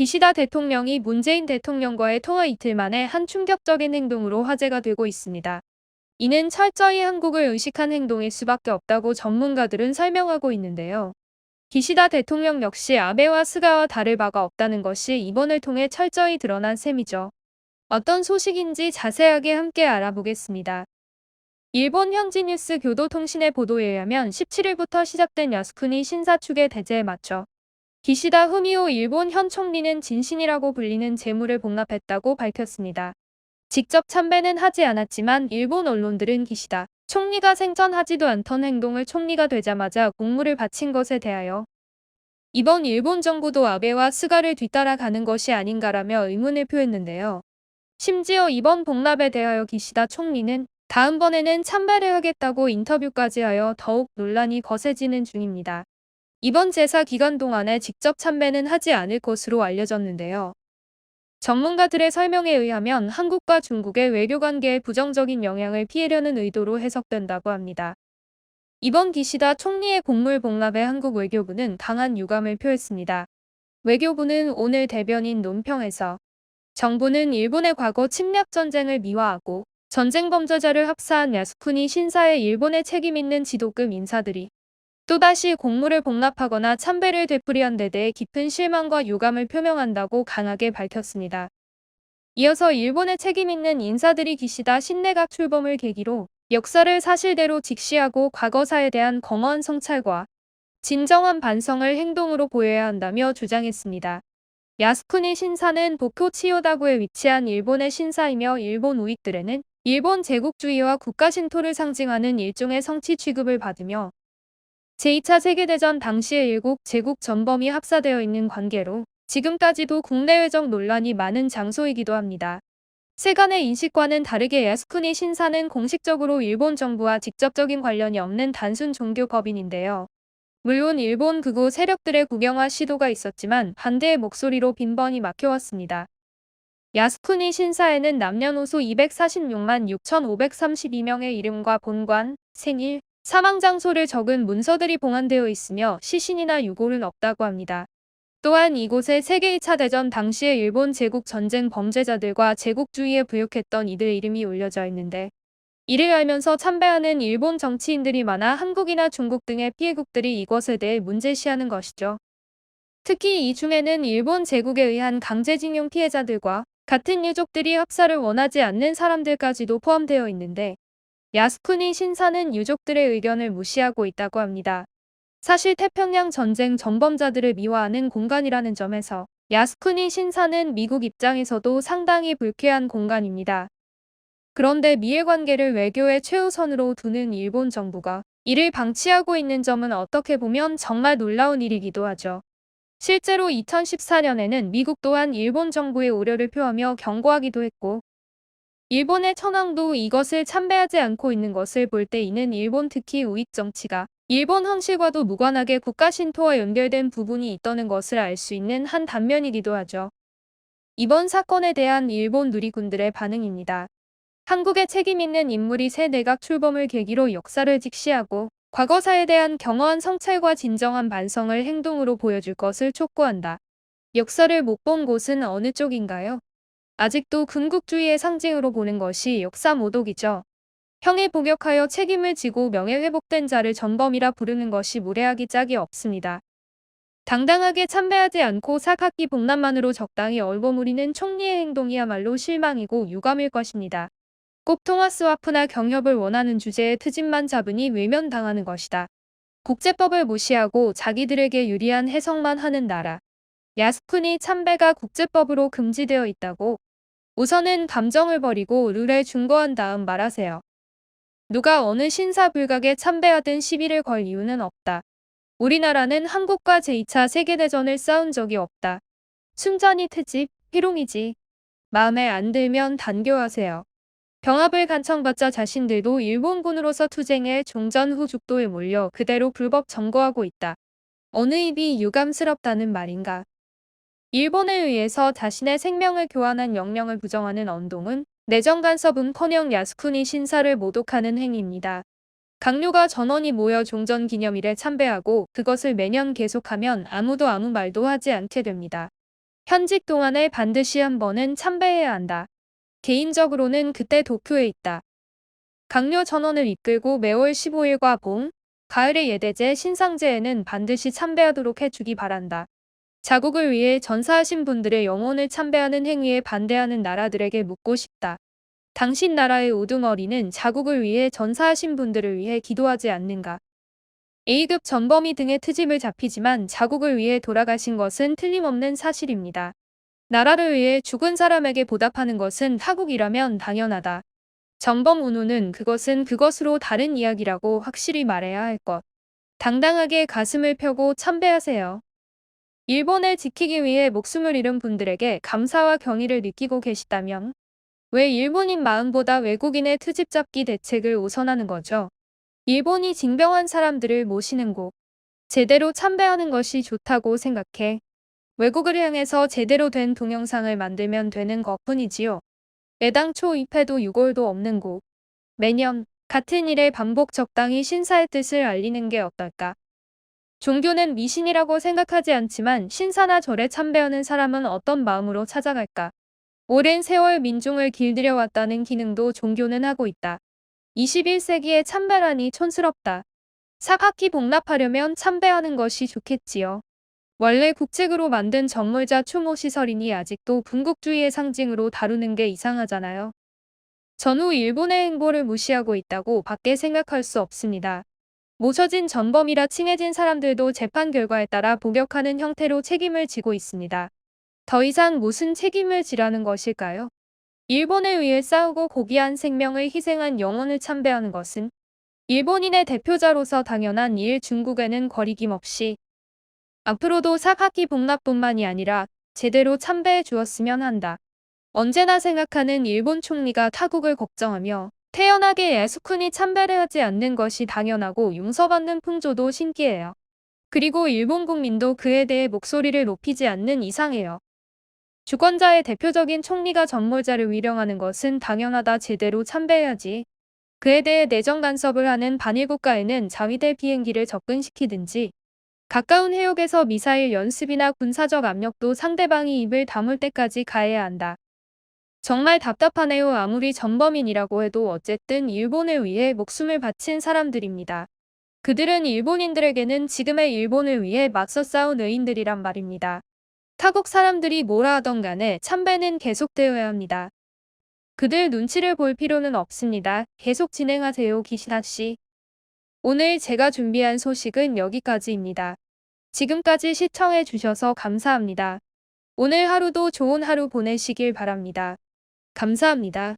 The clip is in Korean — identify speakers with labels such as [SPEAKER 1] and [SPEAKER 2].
[SPEAKER 1] 기시다 대통령이 문재인 대통령과의 통화 이틀 만에 한 충격적인 행동으로 화제가 되고 있습니다. 이는 철저히 한국을 의식한 행동일 수밖에 없다고 전문가들은 설명하고 있는데요. 기시다 대통령 역시 아베와 스가와 다를 바가 없다는 것이 이번을 통해 철저히 드러난 셈이죠. 어떤 소식인지 자세하게 함께 알아보겠습니다. 일본 현지 뉴스 교도통신의 보도에 의하면 17일부터 시작된 야스쿠니 신사축의 대제에 맞춰 기시다 후미오 일본 현 총리는 진신이라고 불리는 재물을 복납했다고 밝혔습니다. 직접 참배는 하지 않았지만 일본 언론들은 기시다 총리가 생전하지도 않던 행동을 총리가 되자마자 공물을 바친 것에 대하여 이번 일본 정부도 아베와 스가를 뒤따라가는 것이 아닌가라며 의문을 표했는데요. 심지어 이번 복납에 대하여 기시다 총리는 다음번에는 참배를 하겠다고 인터뷰까지 하여 더욱 논란이 거세지는 중입니다. 이번 제사 기간 동안에 직접 참배는 하지 않을 것으로 알려졌는데요. 전문가들의 설명에 의하면 한국과 중국의 외교관계에 부정적인 영향을 피하려는 의도로 해석된다고 합니다. 이번 기시다 총리의 공물 복납에 한국 외교부는 강한 유감을 표했습니다. 외교부는 오늘 대변인 논평에서 정부는 일본의 과거 침략 전쟁을 미화하고 전쟁 범죄자를 합사한 야스쿠니 신사의 일본에 책임 있는 지도급 인사들이 또다시 공물을 복납하거나 참배를 되풀이한 데 대해 깊은 실망과 유감을 표명한다고 강하게 밝혔습니다. 이어서 일본의 책임 있는 인사들이 기시다 신내각 출범을 계기로 역사를 사실대로 직시하고 과거사에 대한 검언 성찰과 진정한 반성을 행동으로 보여야 한다며 주장했습니다. 야스쿠니 신사는 도쿄 치요다구에 위치한 일본의 신사이며 일본 우익들에는 일본 제국주의와 국가 신토를 상징하는 일종의 성치 취급을 받으며 제2차 세계대전 당시의 일국 제국 전범이 합사되어 있는 관계로 지금까지도 국내외적 논란이 많은 장소이기도 합니다. 세간의 인식과는 다르게 야스쿠니 신사는 공식적으로 일본 정부와 직접적인 관련이 없는 단순 종교 법인인데요. 물론 일본 극우 세력들의 국영화 시도가 있었지만 반대의 목소리로 빈번히 막혀왔습니다. 야스쿠니 신사에는 남녀노소 246만 6,532명의 이름과 본관, 생일, 사망 장소를 적은 문서들이 봉안되어 있으며 시신이나 유골은 없다고 합니다. 또한 이곳에 세계 2차 대전 당시의 일본 제국 전쟁 범죄자들과 제국주의에 부역했던 이들 이름이 올려져 있는데 이를 알면서 참배하는 일본 정치인들이 많아 한국이나 중국 등의 피해국들이 이것에 대해 문제시하는 것이죠. 특히 이 중에는 일본 제국에 의한 강제징용 피해자들과 같은 유족들이 합사를 원하지 않는 사람들까지도 포함되어 있는데 야스쿠니 신사는 유족들의 의견을 무시하고 있다고 합니다. 사실 태평양 전쟁 전범자들을 미화하는 공간이라는 점에서 야스쿠니 신사는 미국 입장에서도 상당히 불쾌한 공간입니다. 그런데 미일 관계를 외교의 최우선으로 두는 일본 정부가 이를 방치하고 있는 점은 어떻게 보면 정말 놀라운 일이기도 하죠. 실제로 2014년에는 미국 또한 일본 정부의 우려를 표하며 경고하기도 했고 일본의 천황도 이것을 참배하지 않고 있는 것을 볼 때 이는 일본 특히 우익 정치가 일본 헌실과도 무관하게 국가 신토와 연결된 부분이 있다는 것을 알 수 있는 한 단면이기도 하죠. 이번 사건에 대한 일본 누리꾼들의 반응입니다. 한국에 책임 있는 인물이 새 내각 출범을 계기로 역사를 직시하고 과거사에 대한 경허한 성찰과 진정한 반성을 행동으로 보여줄 것을 촉구한다. 역사를 못 본 곳은 어느 쪽인가요? 아직도 군국주의의 상징으로 보는 것이 역사 모독이죠. 형에 복역하여 책임을 지고 명예회복된 자를 전범이라 부르는 것이 무례하기 짝이 없습니다. 당당하게 참배하지 않고 사각기 복납만으로 적당히 얼버무리는 총리의 행동이야말로 실망이고 유감일 것입니다. 꼭 통화스와프나 경협을 원하는 주제에 트집만 잡으니 외면당하는 것이다. 국제법을 무시하고 자기들에게 유리한 해석만 하는 나라. 야스쿠니 참배가 국제법으로 금지되어 있다고? 우선은 감정을 버리고 룰에 준거한 다음 말하세요. 누가 어느 신사불각에 참배하든 시비를 걸 이유는 없다. 우리나라는 한국과 제2차 세계대전을 싸운 적이 없다. 순전히 트집, 희롱이지. 마음에 안 들면 단교하세요. 병합을 간청받자 자신들도 일본군으로서 투쟁해 종전 후 죽도에 몰려 그대로 불법 점거하고 있다. 어느 입이 유감스럽다는 말인가. 일본에 의해서 자신의 생명을 교환한 영령을 부정하는 언동은 내정 간섭은커녕 야스쿠니 신사를 모독하는 행위입니다. 강요가 전원이 모여 종전 기념일에 참배하고 그것을 매년 계속하면 아무도 아무 말도 하지 않게 됩니다. 현직 동안에 반드시 한 번은 참배해야 한다. 개인적으로는 그때 도쿄에 있다. 강요 전원을 이끌고 매월 15일과 봄, 가을의 예대제 신상제에는 반드시 참배하도록 해주기 바란다. 자국을 위해 전사하신 분들의 영혼을 참배하는 행위에 반대하는 나라들에게 묻고 싶다. 당신 나라의 우두머리는 자국을 위해 전사하신 분들을 위해 기도하지 않는가? A급 전범이 등의 트집을 잡히지만 자국을 위해 돌아가신 것은 틀림없는 사실입니다. 나라를 위해 죽은 사람에게 보답하는 것은 타국이라면 당연하다. 전범 운우는 그것은 그것으로 다른 이야기라고 확실히 말해야 할 것. 당당하게 가슴을 펴고 참배하세요. 일본을 지키기 위해 목숨을 잃은 분들에게 감사와 경의를 느끼고 계시다면 왜 일본인 마음보다 외국인의 트집 잡기 대책을 우선하는 거죠? 일본이 징병한 사람들을 모시는 곳, 제대로 참배하는 것이 좋다고 생각해. 외국을 향해서 제대로 된 동영상을 만들면 되는 것뿐이지요. 애당초 입회도 유골도 없는 곳. 매년 같은 일의 반복 적당히 신사의 뜻을 알리는 게 어떨까? 종교는 미신이라고 생각하지 않지만 신사나 절에 참배하는 사람은 어떤 마음으로 찾아갈까? 오랜 세월 민중을 길들여왔다는 기능도 종교는 하고 있다. 21세기에 참배라니 촌스럽다. 사각기 복납하려면 참배하는 것이 좋겠지요. 원래 국책으로 만든 전물자 추모 시설이니 아직도 군국주의의 상징으로 다루는 게 이상하잖아요. 전후 일본의 행보를 무시하고 있다고 밖에 생각할 수 없습니다. 모셔진 전범이라 칭해진 사람들도 재판 결과에 따라 복역하는 형태로 책임을 지고 있습니다. 더 이상 무슨 책임을 지라는 것일까요? 일본을 위해 싸우고 고귀한 생명을 희생한 영혼을 참배하는 것은 일본인의 대표자로서 당연한 일. 중국에는 거리낌 없이 앞으로도 사각기 복납뿐만이 아니라 제대로 참배해 주었으면 한다. 언제나 생각하는 일본 총리가 타국을 걱정하며 태연하게 야스쿠니 참배를 하지 않는 것이 당연하고 용서받는 풍조도 신기해요. 그리고 일본 국민도 그에 대해 목소리를 높이지 않는 이상해요. 주권자의 대표적인 총리가 전몰자를 위령하는 것은 당연하다. 제대로 참배해야지. 그에 대해 내정 간섭을 하는 반일 국가에는 자위대 비행기를 접근시키든지 가까운 해역에서 미사일 연습이나 군사적 압력도 상대방이 입을 다물 때까지 가해야 한다. 정말 답답하네요. 아무리 전범인이라고 해도 어쨌든 일본을 위해 목숨을 바친 사람들입니다. 그들은 일본인들에게는 지금의 일본을 위해 맞서 싸운 의인들이란 말입니다. 타국 사람들이 뭐라 하던 간에 참배는 계속되어야 합니다. 그들 눈치를 볼 필요는 없습니다. 계속 진행하세요, 기시다 씨. 오늘 제가 준비한 소식은 여기까지입니다. 지금까지 시청해 주셔서 감사합니다. 오늘 하루도 좋은 하루 보내시길 바랍니다. 감사합니다.